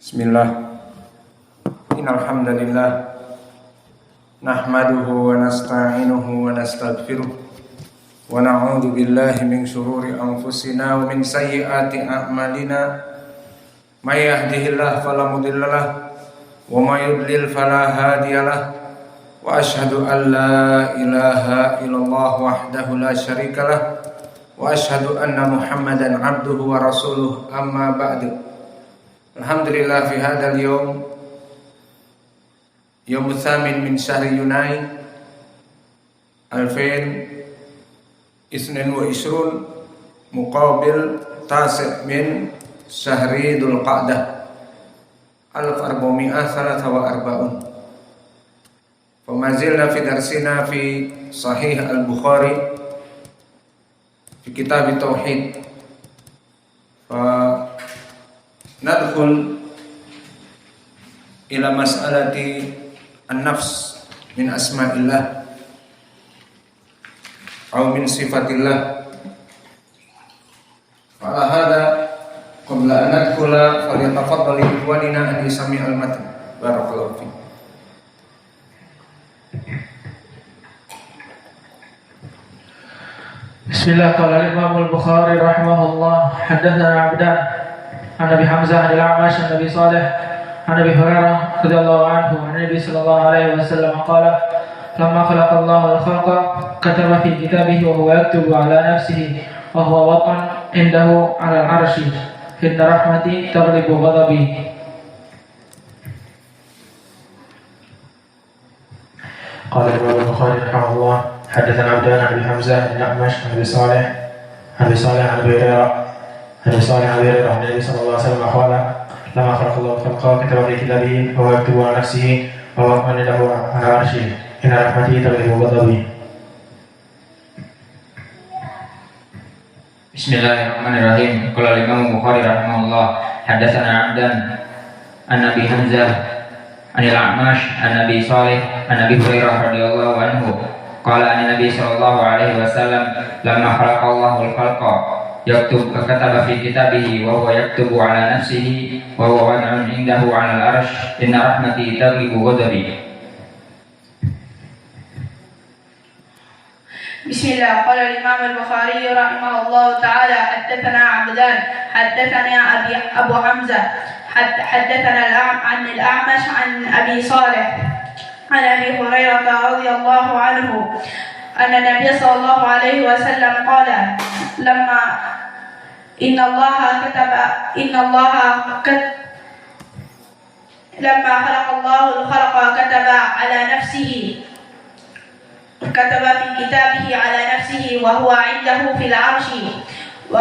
Bismillah. Innal hamdalillah nahmaduhu wa nasta'inuhu wa nastaghfiruh wa na'udzu billahi min shururi anfusina wa min sayyiati a'malina. May yahdihillahu fala mudhillalah wa may yudlil fala hadiyalah. Wa asyhadu an la ilaha illallah wahdahu la syarikalah wa asyhadu anna Muhammadan 'abduhu wa rasuluh. Amma ba'du. Alhamdulillah fi hadzal yaum tsamin min syahri Yunai 2022 muqabil tasi' min syahri Dzulqa'dah 1443. Famazilna fi darsina fi Sahih Al-Bukhari fi kitab Tauhid. Nadkhul ila mas'alati an-nafs min asma'illah aw min sifatillah. Fala hada qabla an nadkhula falyatafaddal ikhwanina an yasmi'al matan. Barakallahu fiik. Bismillah. Qala Imam Al-Bukhari rahimahullah, haddatsana Abdan an Abi Hamzah al-A'mash an Nabi Salih an Abi Hurairah radhiyallahu anhu an Nabi sallallahu alaihi wasallam qala lamma khalaqa Allahu al-khalqa kataba fi kitabihi wa huwa yaktubu ala nafsihi wa huwa waqan indahu ala al-'arsy inna rahmati taghlibu ghadabi. Qala Imam Al-Bukhari rahimahullah, haddatsana Abdan an Abi Hamzah al-A'mash an Nabi Salih an Abi Hurairah Nabi Sallallahu Alaihi Wasallam qala lama khalaqallahu al-khalqa kataba fi kitabihi wa huwa yaktubu ala nafsihi wa huwa lahu ala arsyihi inna rahmati taghlibu ghadabi. Bismillahirrahmanirrahim. Qala Imam Bukhari rahimahullah, haddatsana Abdan an Nabi Hamzah an al-A'mash an Nabi Salih an Abi Hurairah radhiyallahu anhu qala an Nabi sallallahu alaihi wasallam lamma khalaqallahu al-khalqa kataba fi kitabihi wa huwa yaktubu ala nafsihi wa huwa wad'un indahu ala al-'arsy inna rahmati taghlibu ghadabi. Bismillah. Qala Imam Al-Bukhari rahimahullah ta'ala haddatsana Abdan haddatsana Abu Hamzah haddatsana an al-A'mash an Abi Salih an Abi Hurairah radhiyallahu anhu anna Nabiy sallallahu alaihi wasallam qala lamma lamma khalaqallahu al-khalqa kataba fi kitabihi ala nafsihi wa huwa 'indahu fil 'arsyi wa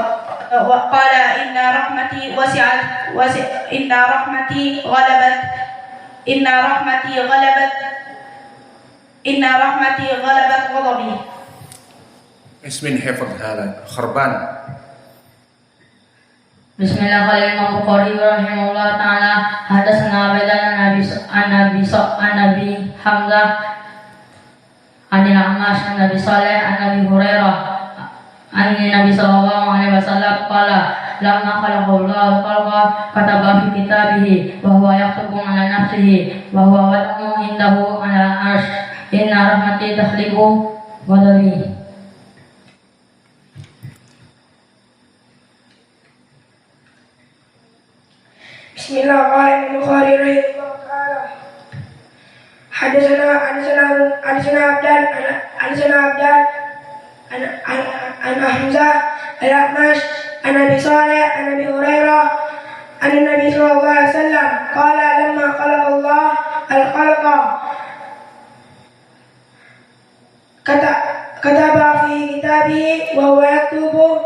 qala inna rahmati ghalabat ghadabi. Ismin hifadh hala kharban. Bismillah. Qala Imam Bukhari rahimahullah ta'ala hadatsana Abdan an Nabi Hamzah an al-A'mash an Nabi Salih an Abi Hurairah an Nabi sallallahu alaihi wasallam qala lamma khalaqallahu al-khalqa kataba fi kitabihi wa huwa yaktubu ala nafsihi wa huwa wad'un indahu ala al-'arsy inna rahmati taghlibu ghadabi. Bismillah. Qala Imam Bukhari rahimahullah ta'ala haddatsana Abdan an Hamzah al-A'mash an Abi Salih an Abi Hurairah an Nabi sallallahu alaihi wasallam qala lamma khalaqallahu al-khalqa kataba fi kitabihi wa huwa yaktubu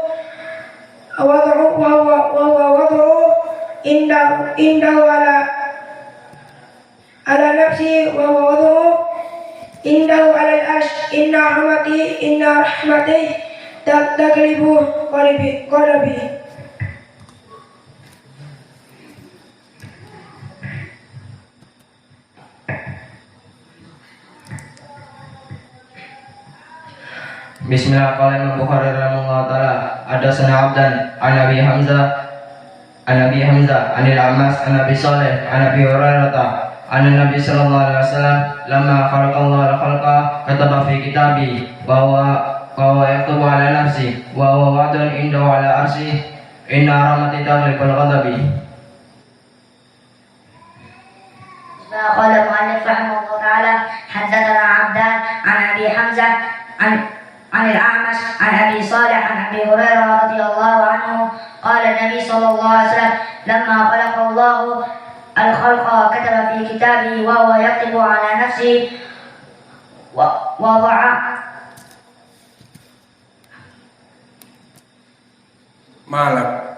indahu ala nafsi wa wad'u indahu ala al-'arsy inna rahmati taghlibu ghadabi. Bismillah. Qala Imam Bukhari rahimahullah ta'ala hadatsana Abdan an Abi Hamzah عن أبي حمزة عن الأعمش عن أبي صالح عن أبي هريرة أن النبي صلى الله عليه وسلم لما خلق الله الخلق كتب في كتابه وهو يكتب على نفسه وهو واضع عنده على عرشه إن رحمتي تغلب الغضب. قال المؤلف رحمه الله تعالى حدثنا عبدان عن أبي حمزة عن الأعمش عن أبي صالح عن أبي هريرة رضي الله عنه قال النبي صلى الله عليه وسلم لما خلق الله الخلق كتب في كتابه وهو يكتب على نفسه ووضع malak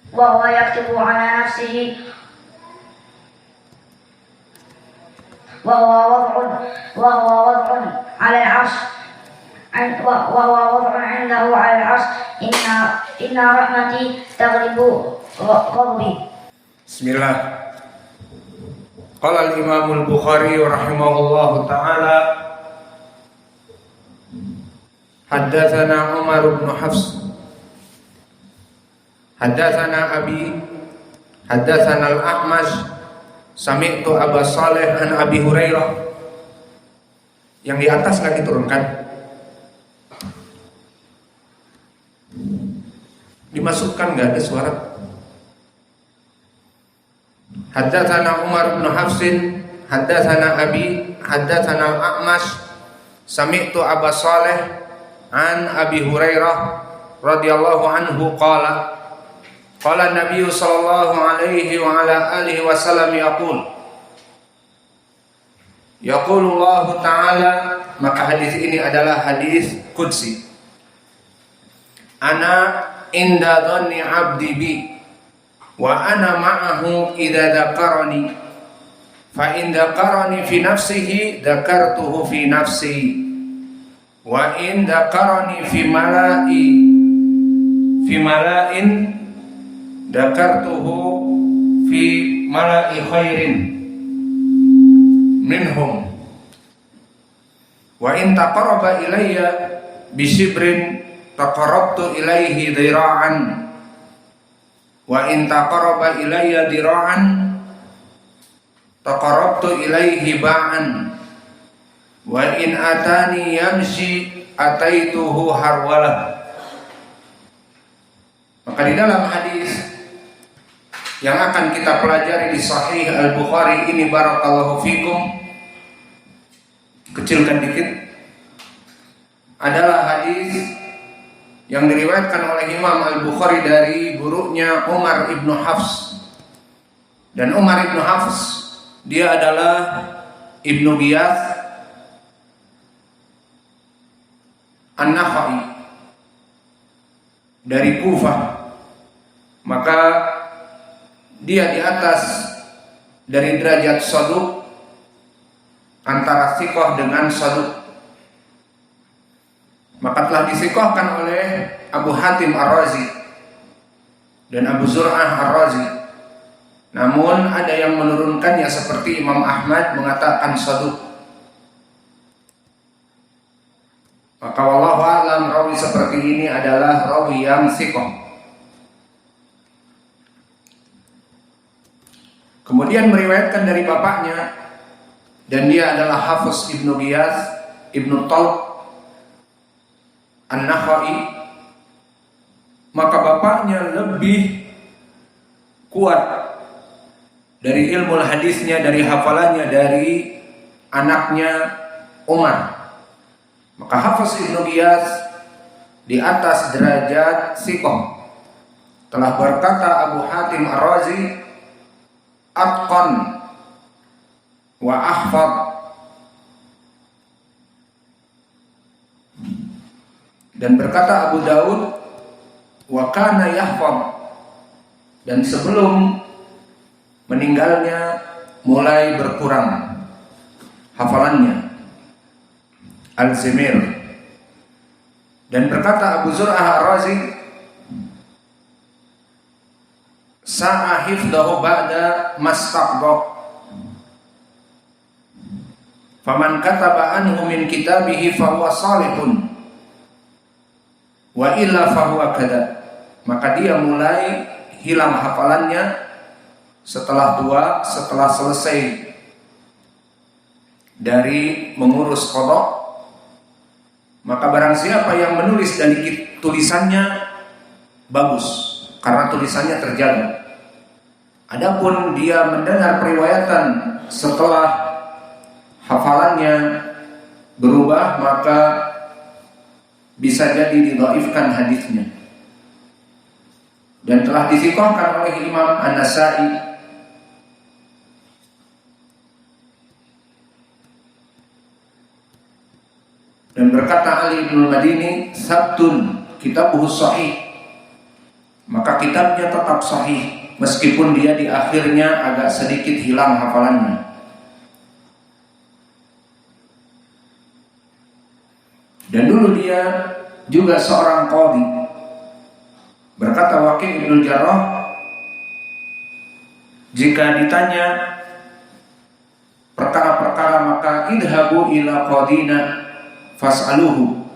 وهو يكتب على نفسه وهو وضع على العرش وهو وضع عنده على العرش إن رحمتي تغلب غضبي. Bismillah. Qala al-Imam al-Bukhari rahimahullahu ta'ala haddatsana Umar bin Hafs haddatsana Abi haddatsana al-A'mash sami'tu Aba Saleh an Abi Hurairah. Yang di atas lagi turunkan, dimasukkan, nggak ada suara. Haddatsana Umar bin Hafsin haddatsana Abi haddatsana al-A'mash sami'tu Aba Saleh an Abi Hurairah radhiyallahu anhu qala Nabi sallallahu alaihi wa ala alihi wasallam yaqulullah ta'ala. Maka hadis ini adalah hadis qudsi. Ana inda dhanni 'abdi bi wa ana ma'ahu idza dzakarani fa in dzakarani fi nafsihi dzakartuhu fi nafsi wa in dzakarani fi mala'in dzakartuhu fi mala'i khairin minhum wa in taqarraba ilayya bi shibrin taqarrabtu ilaihi dhira'an wa in taqarraba ilayya dhira'an taqarrabtu ilaihi ba'an wa in atani yamshi ataituhu harwalah. Maka di dalam hadis yang akan kita pelajari di Sahih Al-Bukhari ini, barakallahu fikum, kecilkan dikit, adalah hadis yang diriwayatkan oleh Imam Al-Bukhari dari gurunya Umar ibnu Hafs. Dan Umar ibnu Hafs, dia adalah Ibnu Ghiyath An-Nakhai dari Kufah. Maka dia di atas dari derajat saduq, antara thiqah dengan saduq. Maka telah disikohkan oleh Abu Hatim Ar-Razi dan Abu Zur'ah Ar-Razi. Namun ada yang menurunkannya seperti Imam Ahmad mengatakan saduq. Maka wallahu a'lam, rawi seperti ini adalah rawi yang thiqah. Kemudian meriwayatkan dari bapaknya, dan dia adalah Hafiz Ibnu Ghiyath Ibnu Talq An-Nakhai. Maka bapaknya lebih kuat dari ilmu hadisnya, dari hafalannya, dari anaknya Umar. Maka Hafiz Ibnu Ghiyath di atas derajat thiqah. Telah berkata Abu Hatim Ar-Razi, atqan wa ahfad. Dan berkata Abu Daud, wa kana yahfad, dan sebelum meninggalnya mulai berkurang hafalannya. Al-Zimir. Dan berkata Abu Zur'ah Ar-Razi, sa'a hifdahu ba'da mastaqdaq, faman kataba anhu min kitabihi fahuwa salihun wa illa fahuwa kadza, maka dia mulai hilang hafalannya setelah tua, setelah selesai dari mengurus qada. Maka barang siapa yang menulis dari tulisannya bagus karena tulisannya terjaga. Adapun dia mendengar periwayatan setelah hafalannya berubah, maka bisa jadi didhaifkan hadisnya. Dan telah disikohkan oleh Imam An-Nasa'i dan berkata Ali bin Madini, sabtun kitabuhu sahih, maka kitabnya tetap sahih meskipun dia di akhirnya agak sedikit hilang hafalannya. Dan dulu dia juga seorang qadhi. Berkata Waqi' bin Jarrah, jika ditanya perkara-perkara maka idhabu ila qadina fas'aluhu.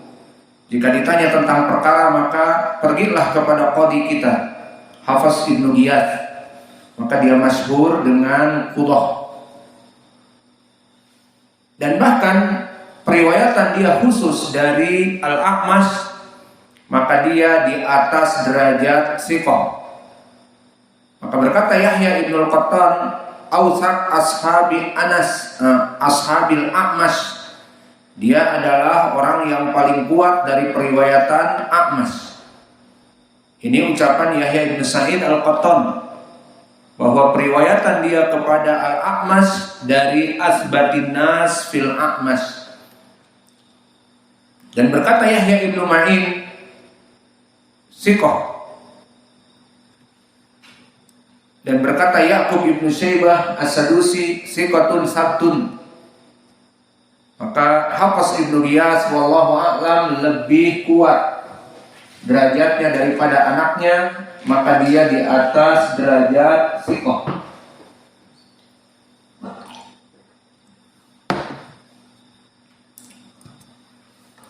Jika ditanya tentang perkara maka pergilah kepada qadhi kita, Hafiz Ibnu Ghiyath, maka dia masyhur dengan qudah. Dan bahkan periwayatan dia khusus dari Al-A'mash, maka dia di atas derajat thiqah. Maka berkata Yahya Ibnu Al-Qattan, awsaq ashabi Anas ashabil A'mash, dia adalah orang yang paling kuat dari periwayatan A'mash. Ini ucapan Yahya bin Sa'id Al-Qattan, bahwa periwayatan dia kepada Al-A'mash dari asbatin nas fil A'mash. Dan berkata Yahya ibnu Ma'in, siqah. Dan berkata Ya'qub ibnu Syaibah As-Sadusi, siqatun sabtun. Maka Hafiz Ibnu Ghiyath wallahu a'lam lebih kuat derajatnya daripada anaknya, maka dia di atas derajat thiqah.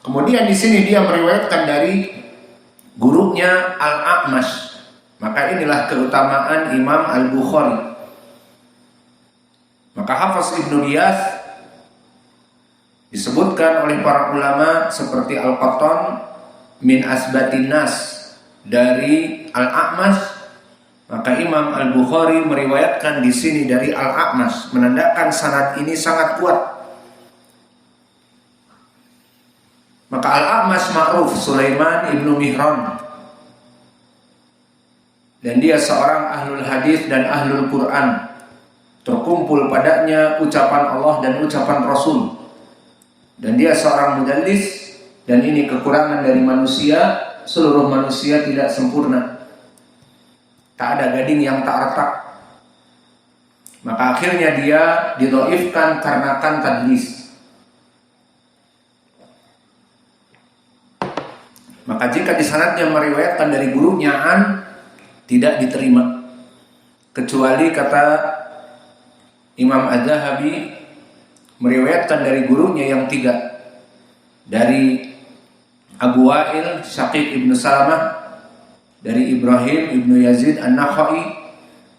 Kemudian di sini dia meriwayatkan dari gurunya Al-A'mash. Maka inilah keutamaan Imam Al-Bukhari. Maka Hafiz Ibnu Ghiyath disebutkan oleh para ulama seperti Al-Qattan min asbatin nas dari Al-A'mash, maka Imam Al-Bukhari meriwayatkan di sini dari Al-A'mash, menandakan sanad ini sangat kuat. Maka Al-A'mash ma'ruf Sulaiman ibnu Mihran, dan dia seorang ahlul hadis dan ahlul Quran. Terkumpul padanya ucapan Allah dan ucapan Rasul. Dan dia seorang mudallis, dan ini kekurangan dari manusia. Seluruh manusia tidak sempurna, tak ada gading yang tak retak. Maka akhirnya dia didhaifkan karena tadlis. Maka jika di sanadnya meriwayatkan dari gurunya an, tidak diterima, kecuali kata Imam Az-Zahabi meriwayatkan dari gurunya yang tiga, dari Abu Wa'il Syaqiq ibnu Salamah, dari Ibrahim ibnu Yazid An-Nakhai,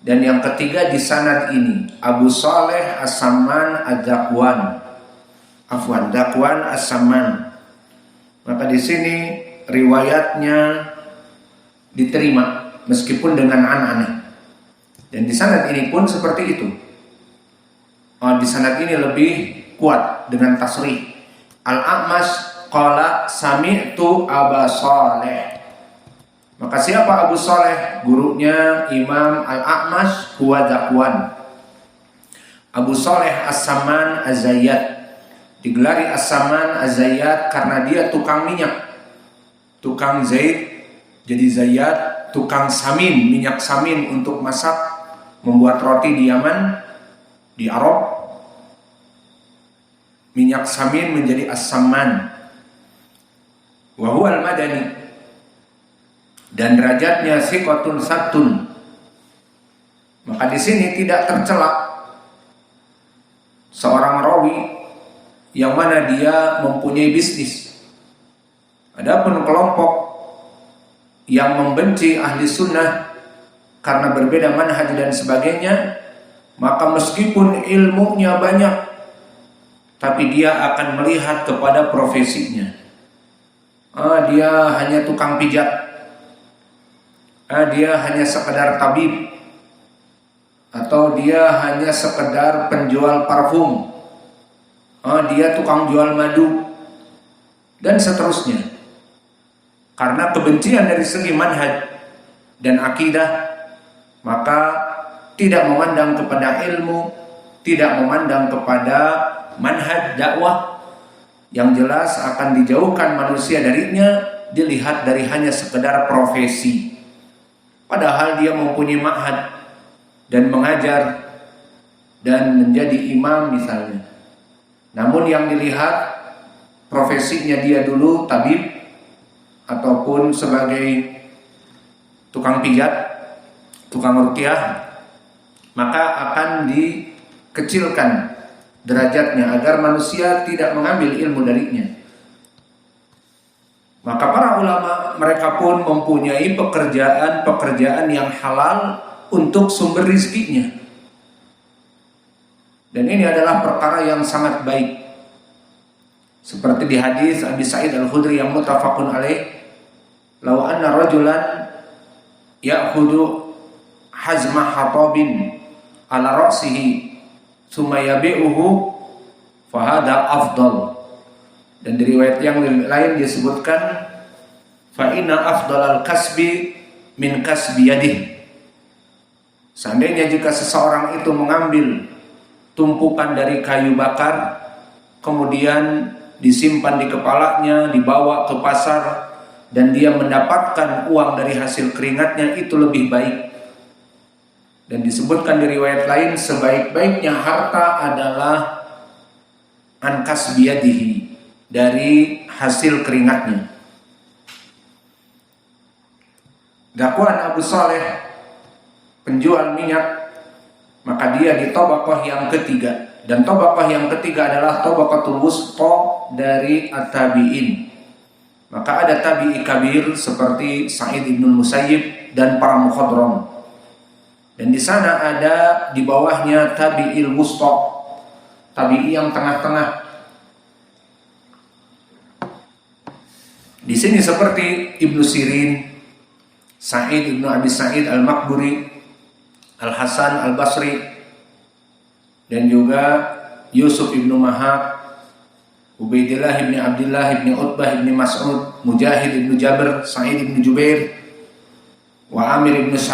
dan yang ketiga di sanad ini Abu Saleh As-Samman Ad-Dakwan, Dakwan As-Samman. Maka di sini riwayatnya diterima meskipun dengan an-anah. Dan di sanad ini pun seperti itu. Di sanad ini lebih kuat dengan tasrih. Al-A'mash qala sami'tu Aba Saleh. Maka siapa Abu Saleh? Gurunya Imam Al-A'mash huwa Dakwan. Abu Saleh As-Samman Az-Zayyat. Digelari As-Samman Az-Zayyat karena dia tukang minyak. Tukang zait jadi Zayyat, tukang samin, minyak samin untuk masak, membuat roti di Yaman, di Arab. Minyak samin menjadi As-Samman. Wa huwa al-Madani. Dan derajatnya siqatun sabtun. Maka di sini tidak tercela seorang rawi yang mana dia mempunyai bisnis. Adapun kelompok yang membenci ahli sunnah karena berbeda manhaj dan sebagainya, maka meskipun ilmunya banyak, tapi dia akan melihat kepada profesinya. Dia hanya tukang pijat, dia hanya sekedar tabib, atau dia hanya sekedar penjual parfum, dia tukang jual madu, dan seterusnya. Karena kebencian dari segi manhaj dan akidah, maka tidak memandang kepada ilmu, tidak memandang kepada manhaj dakwah, yang jelas akan dijauhkan manusia darinya, dilihat dari hanya sekedar profesi. Padahal dia mempunyai ma'had dan mengajar dan menjadi imam misalnya. Namun yang dilihat profesinya dia dulu tabib ataupun sebagai tukang pijat, tukang ruqyah, maka akan dikecilkan derajatnya agar manusia tidak mengambil ilmu darinya. Maka para ulama mereka pun mempunyai pekerjaan yang halal untuk sumber rizkinya. Dan ini adalah perkara yang sangat baik. Seperti di hadis Abi Sa'id Al-Khudri yang muttafaqun alaih, "Law anna rajulan ya'khudhu hazma hatabin ala ra'sihi tsumma yabi'uhu fahada afdal." Dan di riwayat yang lain disebutkan, "Fa inna afdalal kasbi min kasbi yadihi." Seandainya jika seseorang itu mengambil tumpukan dari kayu bakar, kemudian disimpan di kepalanya, dibawa ke pasar, dan dia mendapatkan uang dari hasil keringatnya, itu lebih baik. Dan disebutkan di riwayat lain, sebaik-baiknya harta adalah an kasbi yadihi, dari hasil keringatnya. Dakwaan Abu Saleh, penjual minyak, maka dia di tabaqah yang ketiga. Dan tabaqah yang ketiga adalah tabaqatul wusta dari at-tabi'in. Maka ada tabi'i kabir seperti Sa'id ibn Musayyib dan para mukhadram. Dan di sana ada di bawahnya tabi'il wusta, tabi'i yang tengah-tengah. Di sini seperti Ibnu Sirin, Sa'id ibnu Abi Sa'id Al-Maqburi, Al-Hasan Al-Basri, dan juga Yusuf ibnu Mahab, Ubaidillah ibn Abdullah ibn Utbah ibn Mas'ud, Mujahid ibn Jabir, Sa'id ibn Jubair, wa Amir ibn Syarab